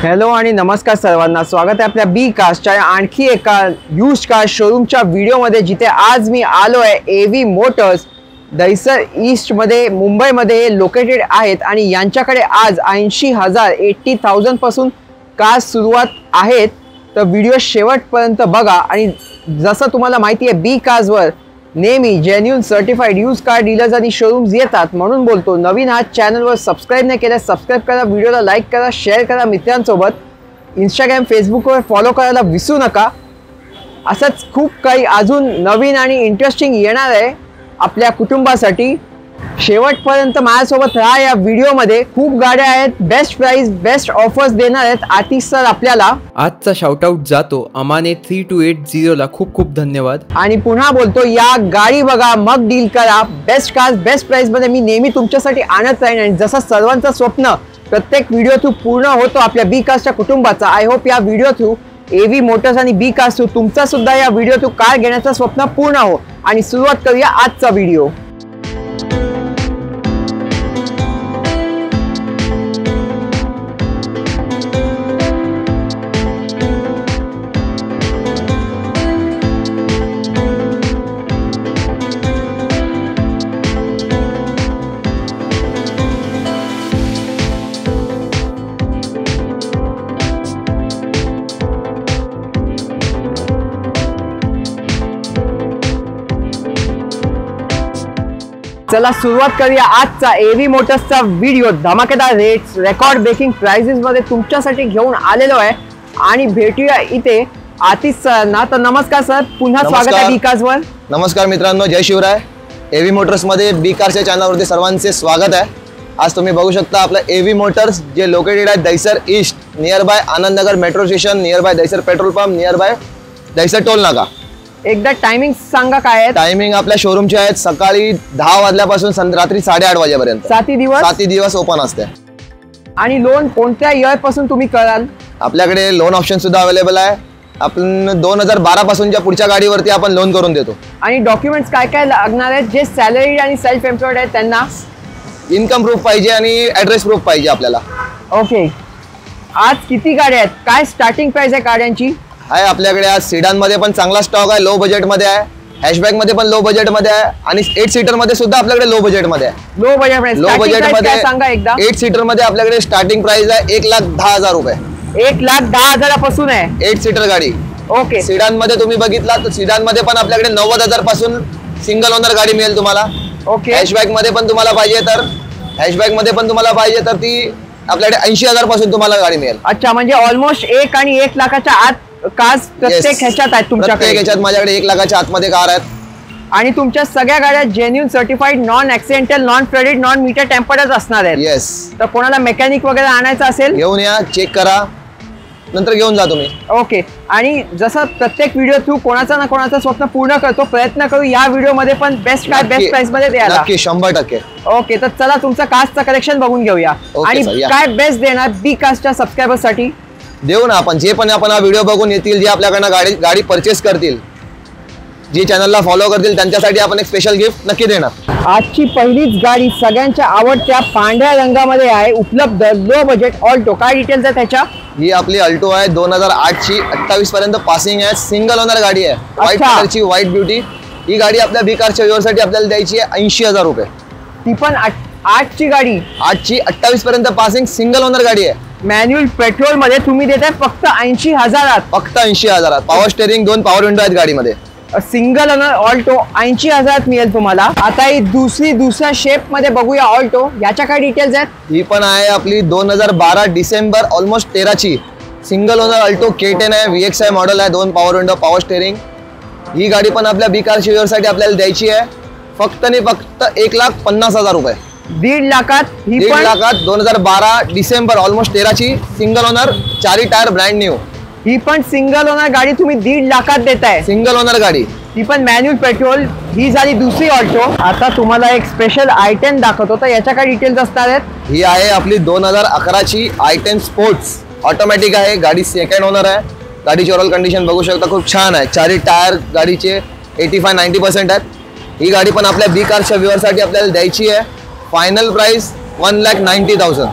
Hello आणि नमस्कार सर्वांना, स्वागत आहे आपल्या बी कास्टच्या आणखी एका यूज्ड कार शोरूमच्या व्हिडिओमध्ये, जिथे आज मी आलो आहे एव्ही मोटर्स दहिसर ईस्ट मध्ये मुंबईमध्ये लोकेटेड आहेत आणि यांच्याकडे आज 80,000 पासून कार सुरुवात आहेत. तर व्हिडिओ शेवटपर्यंत बघा. आणि जसं तुम्हाला माहिती आहे, बी कार्सवर नेहमी genuine certified use car dealers आणि शोरूम्स येतात, म्हणून बोलतो नवीन हा चॅनलवर सबस्क्राईब नाही केलं सबस्क्राईब करा, व्हिडिओला लाईक करा, शेअर करा मित्रांसोबत, इंस्टाग्राम फेसबुकवर फॉलो करायला विसरू नका. असंच खूप काही अजून नवीन आणि इंटरेस्टिंग येणार आहे आपल्या कुटुंबासाठी. शेवटपर्यंत माझ्यासोबत राहा. या व्हिडिओमध्ये खूप गाड्या आहेत, बेस्ट प्राइस बेस्ट ऑफर्स देणार आहेत आतिश सर आपल्याला. आजचा शाउटआउट जातो अमाने 3280 ला. खूप खूप धन्यवाद. आणि पुन्हा बोलतो, या गाडी बघा मग डील करा. बेस्ट कार्स बेस्ट प्राइस मध्ये मी नेहमी तुमच्यासाठी आणत राहीन. आणि जसं सर्वांचं स्वप्न प्रत्येक व्हिडिओ थ्रू पूर्ण होतो आपल्या बी कार्सच्या कुटुंबाचा, आय होप या व्हिडिओ थ्रू एव्ही मोटर्स आणि बी कार्स थ्रू तुमचा सुद्धा या व्हिडिओ थ्रू कार घेण्याचं स्वप्न पूर्ण हो. आणि सुरुवात करूया आजचा व्हिडिओ. चला सुरुवात करूया आजचा एव्ही मोटर्सचा व्हिडिओ. धमाकेदार रेट्स रेकॉर्ड ब्रेकिंग प्राइसेस मध्ये तुमच्यासाठी घेऊन आलेलो आहे. आणि भेटूया इथे आतिश सरांना. तर नमस्कार सर, पुन्हा स्वागत आहे बी कार्सवर. नमस्कार मित्रांनो, जय शिवराय. एव्ही मोटर्स मध्ये बी कार्सच्या चॅनलवरती सर्वांचे स्वागत आहे. आज तुम्ही बघू शकता आपलं एव्ही मोटर्स, जे लोकेटेड आहे Dahisar east, near by Anandnagar metro station, near by Dahisar petrol pump, near by Dahisar toll नाका. एकदा टायमिंग सांगा काय आहे. टायमिंग आपल्या शोरूमचे आहेत सकाळी 10 वाजल्यापासून रात्री 8:30 वाजेपर्यंत. 7 दिवस ओपन असते. आणि लोन कोणत्या इयर पासून तुम्ही कराल? आपल्याकडे लोन ऑप्शन सुद्धा अवेलेबल आहे. आपण 2012 पासूनच्या पुढच्या गाडीवरती आपण लोन करून देतो. आणि डॉक्युमेंट्स काय काय लागणार आहेत? जे सॅलरीड आणि सेल्फ एम्प्लॉयड आहेत त्यांना इन्कम प्रूफ पाहिजे आणि ऍड्रेस प्रूफ पाहिजे आपल्याला. ओके. आज किती गाड्या आहेत, काय स्टार्टिंग प्राइस आहे गाड्यांची? आहे आपल्याकडे आज सिडान मध्ये पण चांगला स्टॉक आहे, लो बजेट मध्ये आहे. हॅशबॅक मध्ये पण लो बजेट मध्ये आहे. आणि 8 सीटर मध्ये सुद्धा आपल्याकडे लो बजेट मध्ये आहे. लो बजेट मध्ये सांगा एकदा. 8 सीटर मध्ये आपल्याकडे स्टार्टिंग प्राइस आहे 1,10,000 रुपये. 1,10,000 पासून आहे 8 सीटर गाडी. ओके. सिडान मध्ये तुम्ही बघितला तर सिडान मध्ये पण आपल्याकडे 90,000 पासून सिंगल ओनर गाडी मिळेल तुम्हाला. ओके. हॅशबॅक मध्ये पण तुम्हाला पाहिजे तर ती आपल्याकडे 80,000 पासून तुम्हाला गाडी मिळेल. अच्छा, म्हणजे ऑलमोस्ट 1 आणि 1 लाखाच्या आत कार्स प्रत्येक ह्याच्यात आहेत तुमच्याकडे? प्रत्येक ह्याच्यात माझ्याकडे 1 लाखाच्या आतमध्ये कार आहेत. आणि तुमच्या सगळ्या गाड्या genuine certified, non accidental, non credit, non meter टेम्पर्डच असणार आहेत. येस. तर कोणाला मेकॅनिक वगैरे आणायचं असेल घेऊन या, चेक करा, नंतर घेऊन जा तुम्ही. ओके. आणि जसं प्रत्येक व्हिडिओ थ्रू कोणाचा ना कोणाचं स्वप्न पूर्ण करतो, प्रयत्न करू या व्हिडिओ मध्ये पण बेस्ट काय बेस्ट प्राइस मध्ये द्यायला. नक्की 100%. ओके. तर चला तुमचं कास्टचं कलेक्शन बघून घेऊया. आणि काय बेस्ट देणार बी कास्टच्या सबस्क्रायबर्स साठी? देऊ ना आपण. जे पण आपण हा व्हिडिओ बघून येतील, जे आपल्याकडनं गाडी परचेस करतील, जे चॅनलला फॉलो करतील, त्यांच्यासाठी आपण एक स्पेशल गिफ्ट नक्की देणार. आजची पहिलीच गाडी सगळ्यांच्या आवडत्या पांढऱ्या रंगामध्ये आहे, उपलब्ध, लो बजेट ऑल्टो. काय डिटेल्स आहे त्याच्या? ही आपली अल्टो आहे 2008 ची, 28 पर्यंत पासिंग आहे, सिंगल ओनर गाडी आहे, व्हाईट कलरची, व्हाईट ब्युटी. ही गाडी आपल्या बी कारच्या व्ह्यूअरसाठी आपल्याला द्यायची आहे 80,000 रुपये. ती पण 8 ची गाडी, 8 ची, 28 पर्यंत पासिंग, सिंगल ओनर गाडी आहे. मॅन्युअल पेट्रोल मध्ये तुम्ही देताय फक्त 80,000. फक्त 80,000. पॉवर स्टेअरिंग, 2 पॉवर विंडो आहेत गाडीमध्ये. सिंगल ओनर ऑल्टो 80,000 मिळेल तुम्हाला. आता ही दुसऱ्या शेप मध्ये बघूया ऑल्टो. याच्या काय डिटेल्स आहेत? ही पण आहे आपली 2012 डिसेंबर ऑलमोस्ट 13 ची, सिंगल ओनर अल्टो K10 आहे, VXI मॉडेल आहे, 2 पॉवर विंडो, पॉवर स्टेअरिंग. ही गाडी पण आपल्या बी कार साठी आपल्याला द्यायची आहे फक्त 1,50,000 रुपये. 1.5 लाखात. 1.5 लाखात 2012 डिसेंबर ऑलमोस्ट 13 ची, single owner, 4 tyre, brand new. ही पण सिंगल ओनर गाडी तुम्ही 1.5 लाखात देताय. सिंगल ओनर गाडी, ती पण मॅन्युअल पेट्रोल. ही झाली दुसरी ऑल्टो. आता तुम्हाला एक स्पेशल I10 दाखवतो. तर याच्या काय डिटेल्स असणार आहेत? ही आहे आपली 2011 ची I10 स्पोर्ट्स, ऑटोमॅटिक आहे गाडी, सेकंड ओनर आहे. गाडीची ओव्हरऑल कंडिशन बघू शकता, खूप छान आहे. 4 टायर गाडीचे 85-90% आहेत. ही गाडी पण आपल्या बी कारच्या व्ह्यूअरसाठी आपल्याला द्यायची आहे. Final price 1,90,000.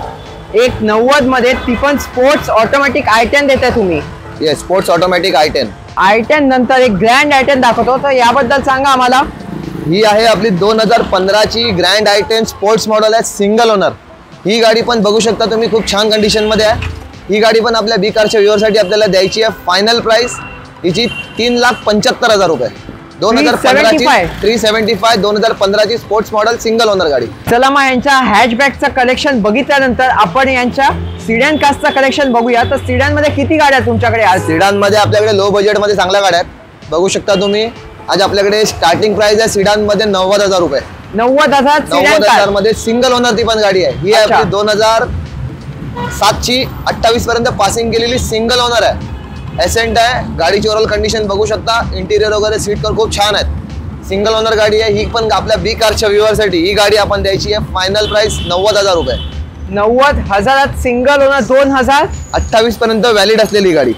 एक 90 मध्ये ती पण स्पोर्ट्स ऑटोमॅटिक i10 देताय तुम्ही. Yes, sports automatic i10. i10 नंतर एक ग्रँड i10 दाखवतो, तर याबद्दल सांगा आम्हाला. ही आहे आपली 2015 ची ग्रँड i10 स्पोर्ट्स मॉडेल आहे, सिंगल ओनर. ही गाडी पण बघू शकता तुम्ही, खूप छान कंडिशन मध्ये आहे. ही गाडी पण आपल्या बी कारच्या व्ह्यूअरसाठी आपल्याला द्यायची आहे. फायनल प्राइस हिची 3,75,000 रुपये. 2015 ची 375, 2015 ची स्पोर्ट्स मॉडेल सिंगल ओनर गाडी. चला मग यांच्या हॅचबॅकचं कलेक्शन बघितल्यानंतर आपण यांच्या सिडॅन कास्टचं कलेक्शन बघूया. तर सिडॅन मध्ये किती गाड्या आहेत तुमच्याकडे आज? सिडान मध्ये आपल्याकडे लो बजेट मध्ये चांगल्या गाड्या आहेत, बघू शकता तुम्ही. आज आपल्याकडे स्टार्टिंग प्राइस आहे सिडान मध्ये 90,000 रुपये. 90,000 मध्ये सिंगल ओनर ती पण गाडी आहे. ही आहे आपली 2007 ची 28 पर्यंत पासिंग केलेली सिंगल ओनर आहे. एसेंट आहे. गाडीची ओव्हरऑल कंडिशन बघू शकता, इंटिरियर वगैरे सीट कव्हर खूप छान आहेत. सिंगल ओनर गाडी आहे. ही पण आपल्या बी कारच्या व्ह्यूअरसाठी ही गाडी आपण द्यायची आहे. फायनल प्राइस 90,000 रुपये. 90,000 सिंगल ओनर 2028 पर्यंत व्हॅलिड असलेली गाडी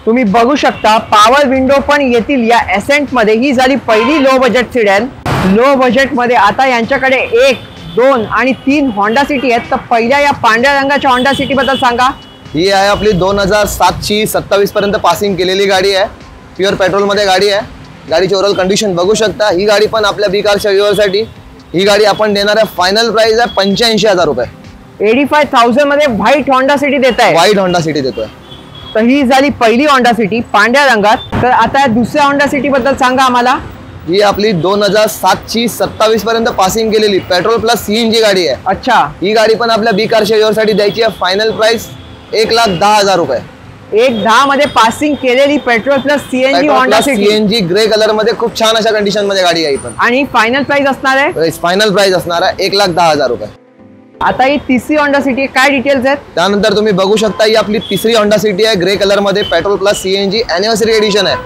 तुम्ही बघू शकता. पॉवर विंडो पण येतील या एसेंट मध्ये. ही झाली पहिली low budget sedan. Low budget मध्ये आता यांच्याकडे 1, 2 आणि 3 होंडा सिटी आहेत. तर पहिल्या या पांढऱ्या रंगाच्या होंडा सिटी बद्दल सांगा. ही आहे आपली 2007 ची 27 पर्यंत पासिंग केलेली गाडी आहे. प्युअर पेट्रोल मध्ये गाडी आहे. गाडीची ओव्हरऑल कंडिशन बघू शकता. ही गाडी पण आपल्या बी कारच्या व्ह्यूअरसाठी ही गाडी आपण देणार आहे. फायनल प्राइस आहे 85,000 रुपये. 85,000 मध्ये व्हाईट होंडा सिटी देत आहे. व्हाईट होंडा सिटी देतोय. तर ही झाली पहिली होंडा सिटी पांढऱ्या रंगात. तर आता दुसऱ्या होंडा सिटी बद्दल सांगा आम्हाला. ही आपली 2007 ची 27 पर्यंत पासिंग केलेली पेट्रोल प्लस सीएनजी गाडी आहे. अच्छा, ही गाडी पण आपल्या बी कारच्या व्ह्यूअरसाठी द्यायची आहे. फायनल प्राइस 1,10,000 रुपये. 1,10 मध्ये पासिंग केलेली petrol plus CNG Honda city. CNG grey colour मध्ये खूप छान अशा कंडिशन मध्ये गाडी आहे. पण आणि फायनल प्राइस असणार आहे. फायनल प्राइस असणार आहे 1,10,000 रुपये. आता ही तिसरी होंडा सिटी, काय डिटेल्स आहेत? त्यानंतर तुम्ही बघू शकता ही आपली तिसरी होंडा सिटी आहे. ग्रे कलर मध्ये petrol plus CNG anniversary edition आहे.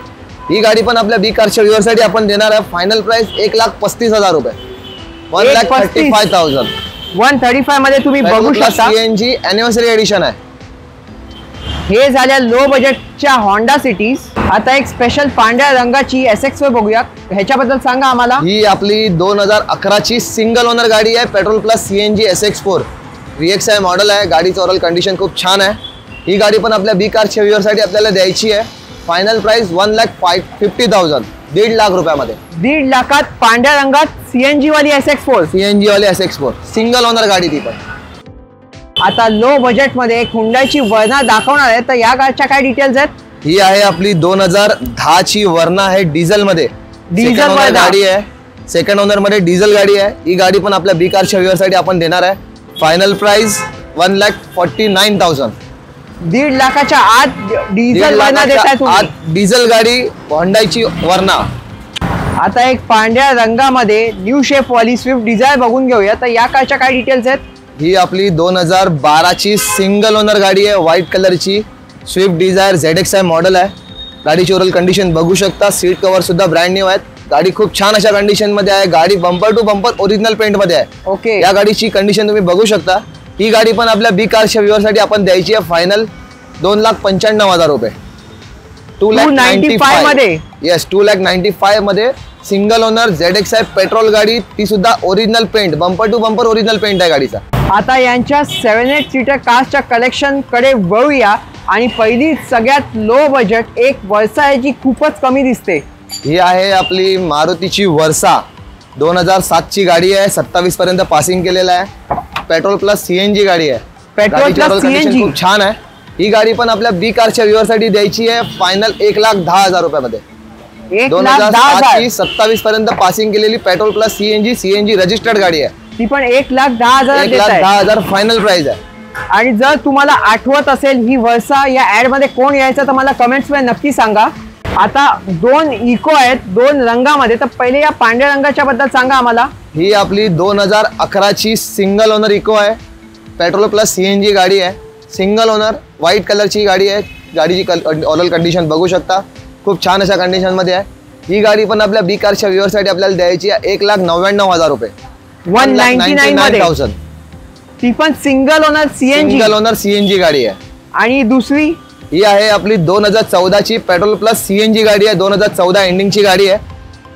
ही गाडी पण आपल्या बी कारच्या व्ह्यूअरसाठी आपण देणार आहे. फायनल प्राइस 1,35,000 रुपये. 1,35,000. 135 मध्ये तुम्ही बघू शकता. सीएनजी अॅनिव्हर्सरी एडिशन आहे. हे झाल्या लो बजेटच्या होंडा सिटीज. आता एक स्पेशल पांढऱ्या रंगाची SX बघूया, ह्याच्याबद्दल सांगा आम्हाला. ही आपली 2011 ची सिंगल ओनर गाडी आहे. Petrol plus CNG SX4 VXI model आहे. गाडीचं ओव्हरऑल कंडिशन खूप छान आहे. ही गाडी पण आपल्या बी कारच्या व्ह्यूअरसाठी आपल्याला द्यायची आहे. Final price 1,50,000. 1.5 लाख रुपयामध्ये. 1.5 लाखात पांढऱ्या रंगात सीएनजी वाली SX4. सीएनजी वाली SX4 सिंगल ओनर गाडी ती पण. आता लो बजेट मध्ये एक हुंडाईची वर्ना दाखवणार आहे. तर या गाडीच्या काय डिटेल्स आहेत? ही आहे आपली 2010 ची वर्ना आहे. डिझेल मध्ये डिझेल गाडी आहे. सेकंड ओनर मध्ये डिझेल गाडी आहे. ही गाडी पण आपल्या बी कारच्या व्ह्यूअरसाठी आपण देणार आहे. Final price 1,49,000. 1.5 लाखाच्या आत डिझेल वर्ना देताय तुम्ही. डिझेल गाडी होंडाईची वर्ना. आता एक पांढऱ्या रंगामध्ये न्यू शेप वाली स्विफ्ट डिझायर बघून घेऊया. तर या कारच्या काय डिटेल्स आहेत? ही आपली 2012 ची सिंगल ओनर गाडी आहे. व्हाईट कलरची स्विफ्ट डिझायर ZXI मॉडेल आहे. गाडीची ओव्हरऑल कंडिशन बघू शकता. सीट कव्हर सुद्धा ब्रँड न्यू आहेत. गाडी खूप छान अशा कंडिशन मध्ये आहे. गाडी bumper to bumper original paint मध्ये आहे. ओके, या गाडीची कंडिशन तुम्ही बघू शकता. ही गाडी पण आपल्या बी कारच्या व्ह्यूअरसाठी आपण द्यायची आहे. फायनल 2,95,000 रुपये. 295 मध्ये. येस, 2,95,000 मध्ये सिंगल ओनर ZXI पेट्रोल गाडी, ती सुद्धा original paint, bumper to bumper original paint आहे गाडीचा. आता यांच्या 7-8 सीटर कारच्या कलेक्शन कडे वळूया. आणि पहिली सगळ्यात लो बजेट एक वर्सा आहे जी खूपच कमी दिसते. ही आहे आपली मारुतीची वर्सा. 2007 ची गाडी आहे. 27 पर्यंत पासिंग केलेला आहे. पेट्रोल प्लस सीएनजी गाडी आहे. पेट्रोल प्लस सीएनजी खूप छान आहे. ही गाडी पण आपल्या बी कारच्या व्ह्यूअरसाठी द्यायची आहे. फायनल 1,10,000 रुपयामध्ये. 1,10,000. 27 पर्यंत पासिंग केलेली पेट्रोल प्लस सीएनजी रजिस्टर्ड गाडी आहे. ती पण 1,10,000. 1,10,000 फायनल प्राइस आहे. आणि जर तुम्हाला आठवत असेल ही वर्सा या ऍड मध्ये कोण यायचं तर मला कमेंट्स मध्ये नक्की सांगा. आता 2 इको आहेत 2 रंगामध्ये. तर पहिले या पांढऱ्या रंगाच्या बद्दल सांगा आम्हाला. ही आपली 2011 ची सिंगल ओनर इको आहे. पेट्रोल प्लस सीएनजी गाडी आहे. सिंगल ओनर व्हाईट कलरची गाडी आहे. गाडीची ओव्हरऑल कंडिशन बघू शकता. खूप छान अशा कंडिशन मध्ये आहे. ही गाडी पण आपल्या बी कारच्या व्ह्यूअरसाठी आपल्याला द्यायची आहे. 1,99,000 रुपये. 1,99,000. ती पण सिंगल ओनर सीएनजी गाडी आहे. आणि दुसरी ही आहे आपली 2014 ची पेट्रोल प्लस सीएनजी गाडी आहे. 2014 एंडिंग ची गाडी आहे.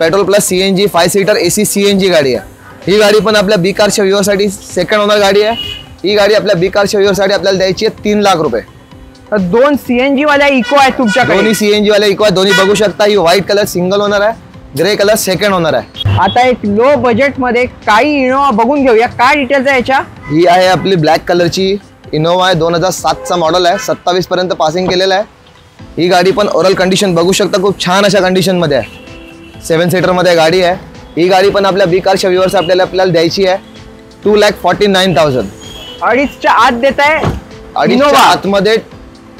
Petrol plus CNG 5 seater AC CNG गाडी आहे. ही गाडी पण आपल्या बी कारच्या व्ह्यूअरसाठी सेकंड ओनर गाडी आहे. ही गाडी आपल्या बी कारच्या व्ह्यूअरसाठी आपल्याला द्यायची आहे 3 लाख रुपये. तर 2 CNG वाल्या इको आहेत तुमच्याकडे. दोन्ही CNG वाले इको आहे. दोन्ही बघू शकता. ही व्हाईट कलर सिंगल ओनर आहे, ग्रे कलर सेकंड ओनर आहे. आता एक लो बजेट मध्ये काही इनोवा बघून घेऊया. काय डिटेल्स आहे याच्या? ही आहे आपली ब्लॅक कलरची इनोवा आहे. 2007चा मॉडेल आहे. 27 पर्यंत पासिंग केलेलं आहे. ही गाडी पण ओरल कंडिशन बघू शकता, खूप छान अशा कंडिशन मध्ये आहे. 7 सीटर मध्ये गाडी आहे. ही गाडी पण आपल्या बी कारच्या व्ह्यूअर्स आपल्याला द्यायची आहे 2,49,000. 2.5च्या आत देत आहे. 2.5च्या आतमध्ये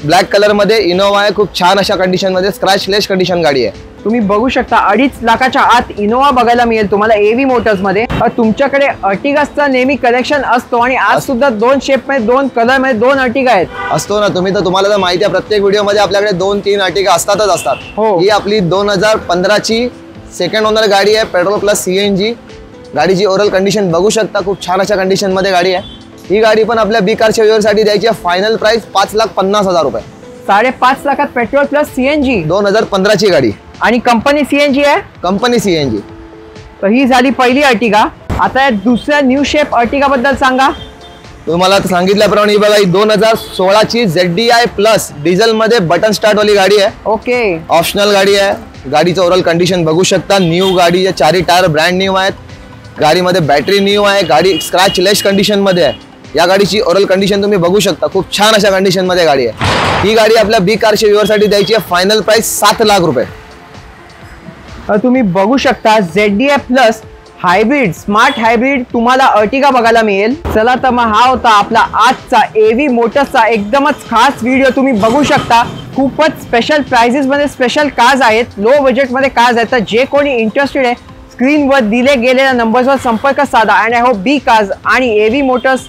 ब्लॅक कलर मध्ये इनोवा आहे. खूप छान अशा कंडिशन मध्ये स्क्रॅचलेस कंडिशन गाडी आहे. तुम्ही बघू शकता 2.5 लाखाच्या आत इनोवा बघायला मिळेल तुम्हाला एव्ही मोटर्स मध्ये. तुमच्याकडे अर्टिगाचा नेहमी कलेक्शन असतो आणि आज सुद्धा 2 शेप मध्ये 2 कलर मध्ये 2 अर्टिगा आहेत. असतो ना. तुम्हाला तर माहिती आहे प्रत्येक व्हिडिओ मध्ये आपल्याकडे 2-3 अर्टिगा असतातच असतात. ही आपली 2015ची सेकंड ओनर गाडी आहे. Petrol plus CNG. गाडीची ओरल कंडिशन बघू शकता, खूप छान अशा कंडिशन मध्ये गाडी आहे. ही गाडी पण आपल्या बी कारच्या व्ह्यूअरसाठी द्यायची आहे फायनल प्राइस 5,50,000 रुपये. 5.5 लाखात पेट्रोल प्लस CNG. 2015ची गाडी आणि कंपनी CNG आहे. Company CNG. तर ही झाली पहिली अर्टिगा. आता दुसऱ्या न्यू शेप अर्टिगा बद्दल सांगा. तुम्हाला सांगितल्याप्रमाणे ही बघा, ही 2016ची ZDI प्लस डिझेल मध्ये बटन स्टार्ट वाली गाडी आहे. ओके. ऑप्शनल गाडी आहे. गाडीचं ओव्हरऑल कंडिशन बघू शकता. न्यू गाडी आहे. 4 टायर ब्रँड न्यू आहेत. गाडीमध्ये बॅटरी न्यू आहे. गाडी स्क्रॅचलेस कंडिशन मध्ये आहे. या गाडीची ओव्हरऑल कंडिशन तुम्ही बघू शकता, खूप छान अशा कंडिशन मध्ये गाडी आहे. ही गाडी आपल्या बी कारच्या व्ह्यूअरसाठी द्यायची आहे फायनल प्राइस 7 लाख रुपये. तुम्ही बघू शकता ZDI plus hybrid, smart hybrid तुम्हाला अर्टिगा बघायला मिळेल. चला तर मग हा होता आपला आजचा एव्ही मोटर्सचा एकदमच खास व्हिडिओ. तुम्ही बघू शकता खूपच स्पेशल प्राइजेस मध्ये स्पेशल कार्स आहेत, लो बजेट मध्ये कार्स आहेत. तर जे कोणी इंटरेस्टेड आहे स्क्रीनवर दिले गेलेल्या नंबर्सवर संपर्क साधा. And I hope B cars आणि एव्ही मोटर्स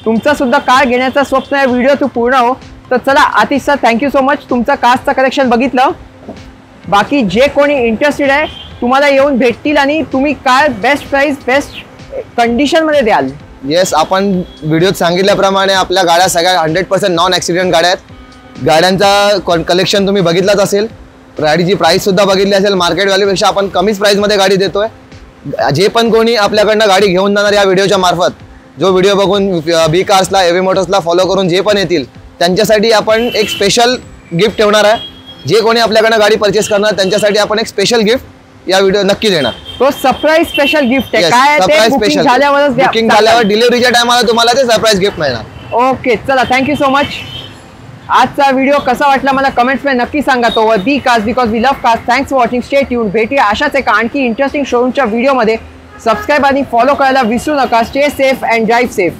तुमचा सुद्धा कार घेण्याचं स्वप्न आहे व्हिडिओ पूर्ण हो. तर चला Atish sir, thank you so much. तुमचा कार्सचं कलेक्शन बघितलं. बाकी जे कोणी इंटरेस्टेड आहे तुम्हाला येऊन भेटतील आणि तुम्ही काय बेस्ट प्राइस बेस्ट कंडिशन मध्ये द्याल. येस, आपण व्हिडिओत सांगितल्याप्रमाणे आपल्या गाड्या सगळ्या 100% नॉन ॲक्सिडेंट गाड्या आहेत. गाड्यांचा कलेक्शन तुम्ही बघितलाच असेल. गाडीची प्राइस सुद्धा बघितली असेल. मार्केट व्हॅल्यूपेक्षा आपण कमीच प्राइसमध्ये गाडी देतोय. जे पण कोणी आपल्याकडनं गाडी घेऊन जाणार या व्हिडिओच्या मार्फत, जो व्हिडिओ बघून बी कार्सला एव्ही मोटर्सला फॉलो करून जे पण येतील त्यांच्यासाठी आपण एक स्पेशल गिफ्ट ठेवणार आहे. जे कोणी आपल्याकडनं गाडी परचेस करणार त्यांच्यासाठी आपण एक स्पेशल गिफ्ट या व्हिडिओ नक्की देणार. तो सरप्राईज स्पेशल गिफ्ट आहे. काय सरप्राईज बुकिंग स्पेशल झाल्यावरच बुकिंग झाल्यावर डिलिव्हरीच्या टायमाला तुम्हाला ते सरप्राईज गिफ्ट मिळणार. ओके, चला थँक्यू सो मच. आजचा व्हिडिओ कसा वाटला मला कमेंट्स मध्ये नक्की सांगा. To be cars because we love cars. Thanks for watching. Stay tune. भेटूया अशाच एका आणखी इंटरेस्टिंग शोरूमच्या व्हिडिओमध्ये. सबस्क्राईब आणि फॉलो करायला विसरू नका. Stay safe and drive safe.